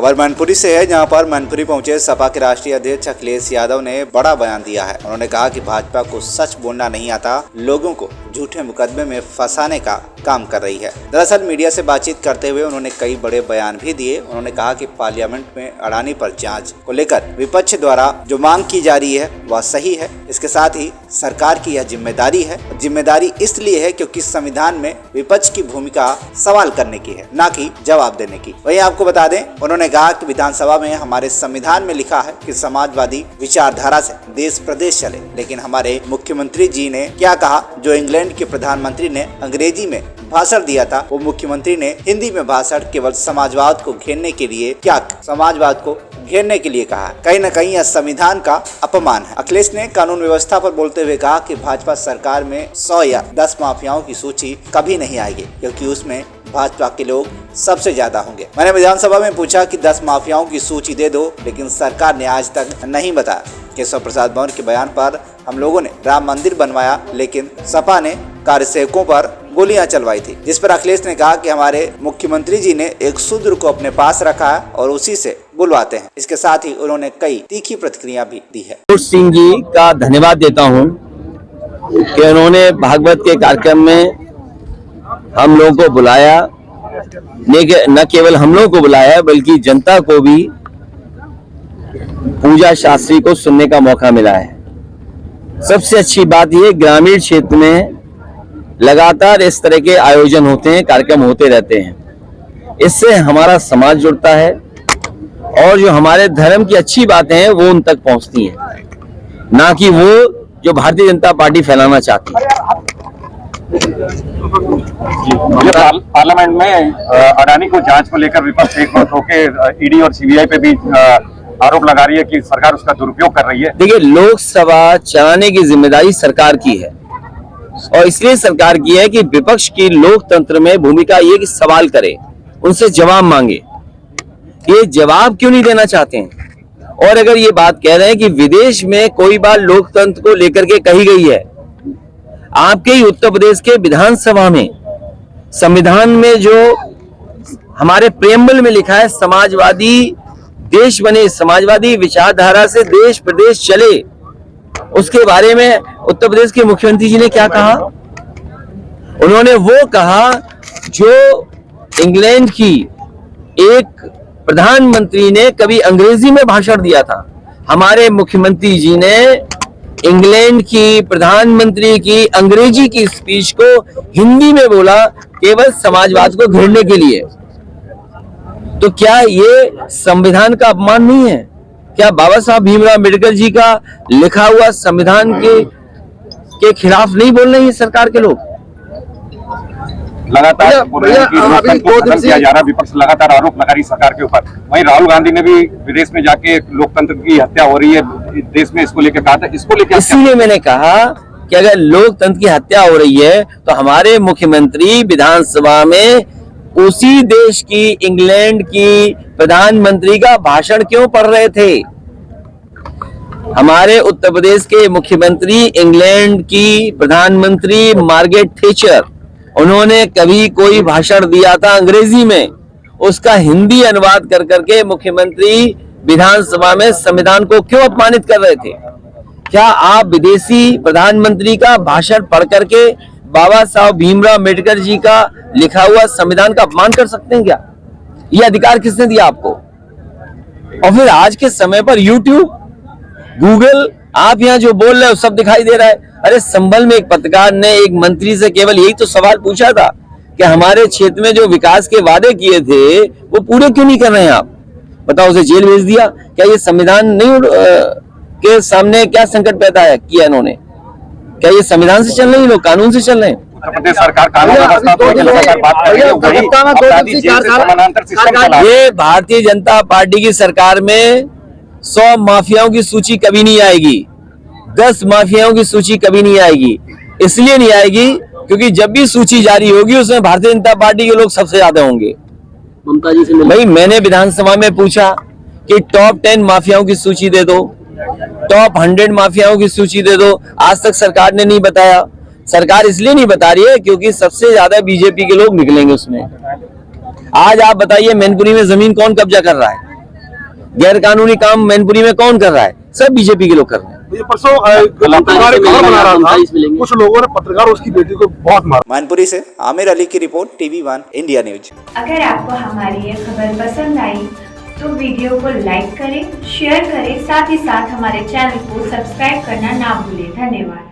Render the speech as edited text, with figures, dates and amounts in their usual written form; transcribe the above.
खबर मैनपुरी से है, जहां पर मैनपुरी पहुंचे सपा के राष्ट्रीय अध्यक्ष अखिलेश यादव ने बड़ा बयान दिया है। उन्होंने कहा कि भाजपा को सच बोलना नहीं आता, लोगों को झूठे मुकदमे में फंसाने का काम कर रही है। दरअसल मीडिया से बातचीत करते हुए उन्होंने कई बड़े बयान भी दिए। उन्होंने कहा कि पार्लियामेंट में अडानी पर जांच को लेकर विपक्ष द्वारा जो मांग की जा रही है वह सही है। इसके साथ ही सरकार की यह जिम्मेदारी है। जिम्मेदारी इसलिए है क्योंकि संविधान में विपक्ष की भूमिका सवाल करने की है, न कि जवाब देने की। वहीं आपको बता दें, उन्होंने कहा कि विधानसभा में हमारे संविधान में लिखा है कि समाजवादी विचारधारा से देश प्रदेश चले, लेकिन हमारे मुख्यमंत्री जी ने क्या कहा? जो इंग्लैंड के प्रधानमंत्री ने अंग्रेजी में भाषण दिया था, वो मुख्यमंत्री ने हिंदी में भाषण केवल समाजवाद को घेरने के लिए घेरने के लिए कहा। कहीं न कहीं यह संविधान का अपमान है। अखिलेश ने कानून व्यवस्था पर बोलते हुए कहा कि भाजपा सरकार में 100 या 10 माफियाओं की सूची कभी नहीं आएगी, क्योंकि उसमें भाजपा के लोग सबसे ज्यादा होंगे। मैंने विधानसभा में पूछा कि 10 माफियाओं की सूची दे दो, लेकिन सरकार ने आज तक नहीं बताया। केशव प्रसाद मौर्य के बयान पर हम लोगों ने राम मंदिर बनवाया, लेकिन सपा ने कार्यसेवकों पर गोलियां चलवाई थी, जिस पर अखिलेश ने कहा कि हमारे मुख्यमंत्री जी ने एक शूद्र को अपने पास रखा है और उसी से बुलवाते हैं। इसके साथ ही उन्होंने कई तीखी प्रतिक्रिया भी दी है। सिंह जी का धन्यवाद देता हूं कि उन्होंने भागवत के कार्यक्रम में हम लोगों को बुलाया, न केवल हम लोगों को बुलाया बल्कि जनता को भी पूजा शास्त्री को सुनने का मौका मिला है। सबसे अच्छी बात यह, ग्रामीण क्षेत्र में लगातार इस तरह के आयोजन होते हैं, कार्यक्रम होते रहते हैं। इससे हमारा समाज जुड़ता है और जो हमारे धर्म की अच्छी बातें हैं वो उन तक पहुंचती हैं, ना कि वो जो भारतीय जनता पार्टी फैलाना चाहती है। पार्लियामेंट में अडानी को जांच को लेकर विपक्ष एक बार होकर ईडी और सीबीआई पे भी आरोप लगा रही है कि सरकार उसका दुरुपयोग कर रही है। देखिए, लोकसभा चलाने की जिम्मेदारी सरकार की है और इसलिए सरकार की है कि विपक्ष की लोकतंत्र में भूमिका ये कि सवाल करे, उनसे जवाब मांगे। ये जवाब क्यों नहीं देना चाहते हैं? और अगर ये बात कह रहे हैं कि विदेश में कोई बात लोकतंत्र को लेकर के कही गई है, आपके ही उत्तर प्रदेश के विधानसभा में संविधान में जो हमारे प्रेम्बल में लिखा है, समाजवादी देश बने, समाजवादी विचारधारा से देश प्रदेश चले, उसके बारे में उत्तर प्रदेश के मुख्यमंत्री जी ने क्या कहा? उन्होंने वो कहा जो इंग्लैंड की एक प्रधानमंत्री ने कभी अंग्रेजी में भाषण दिया था। हमारे मुख्यमंत्री जी ने इंग्लैंड की प्रधानमंत्री की अंग्रेजी की स्पीच को हिंदी में बोला, केवल समाजवाद को घेरने के लिए। तो क्या ये संविधान का अपमान नहीं है? क्या बाबा साहब भीमराव अम्बेडकर जी का लिखा हुआ संविधान के खिलाफ नहीं बोल रही है सरकार के लोग? लगातार किया जा रहा, विपक्ष लगातार आरोप लगा रही सरकार के ऊपर। वहीं राहुल गांधी ने भी विदेश में जाके लोकतंत्र की हत्या हो रही है देश में, इसको लेकर कहा था। इसको लेकर इसीलिए मैंने कहा कि अगर लोकतंत्र की हत्या हो रही है तो हमारे मुख्यमंत्री विधानसभा में उसी देश की, इंग्लैंड की प्रधानमंत्री का भाषण क्यों पढ़ रहे थे? हमारे उत्तर प्रदेश के मुख्यमंत्री इंग्लैंड की प्रधानमंत्री मार्गरेट थैचर, उन्होंने कभी कोई भाषण दिया था अंग्रेजी में, उसका हिंदी अनुवाद कर करके मुख्यमंत्री विधानसभा में संविधान को क्यों अपमानित कर रहे थे? क्या आप विदेशी प्रधानमंत्री का भाषण पढ़ करके बाबा साहब भीमराव अम्बेडकर जी का लिखा हुआ संविधान का अपमान कर सकते हैं क्या? ये अधिकार किसने दिया आपको? और फिर आज के समय पर यूट्यूब, गूगल, आप यहाँ जो बोल रहे हो सब दिखाई दे रहा है। अरे संभल में एक पत्रकार ने एक मंत्री से केवल यही तो सवाल पूछा था कि हमारे क्षेत्र में जो विकास के वादे किए थे वो पूरे क्यों नहीं कर रहे हैं आप? बताओ, उसे जेल भेज दिया। क्या ये संविधान नहीं के सामने क्या संकट पैदा किया इन्होंने? क्या ये संविधान से चल रहे हैं लोग, कानून से चल रहे हैं? उत्तर प्रदेश सरकार कानून व्यवस्था को लगातार बात कर रही है। ये भारतीय जनता पार्टी की सरकार में 100 माफियाओं की सूची कभी नहीं आएगी, 10 माफियाओं की सूची कभी नहीं आएगी। इसलिए नहीं आएगी क्योंकि जब भी सूची जारी होगी उसमें भारतीय जनता पार्टी के लोग सबसे ज्यादा होंगे। ममता जी से भाई मैंने विधानसभा में पूछा कि टॉप 10 माफियाओं की सूची दे दो, टॉप 100 माफियाओं की सूची दे दो। आज तक सरकार ने नहीं बताया। सरकार इसलिए नहीं बता रही है क्योंकि सबसे ज्यादा बीजेपी के लोग निकलेंगे उसमें। आज आप बताइए मैनपुरी में जमीन कौन कब्जा कर रहा है? गैर कानूनी काम मैनपुरी में कौन कर रहा है? सब बीजेपी के लोग कर रहे हैं। ये परसों पत्रकार एक खबर बना रहा था, कुछ लोगों ने पत्रकार उसकी बेटी को बहुत मारा। मैनपुरी से आमिर अली की रिपोर्ट, TV1 इंडिया न्यूज। अगर आपको हमारी ये खबर पसंद आई तो वीडियो को लाइक करें, शेयर करें, साथ ही साथ हमारे चैनल को सब्सक्राइब करना ना भूलें। धन्यवाद।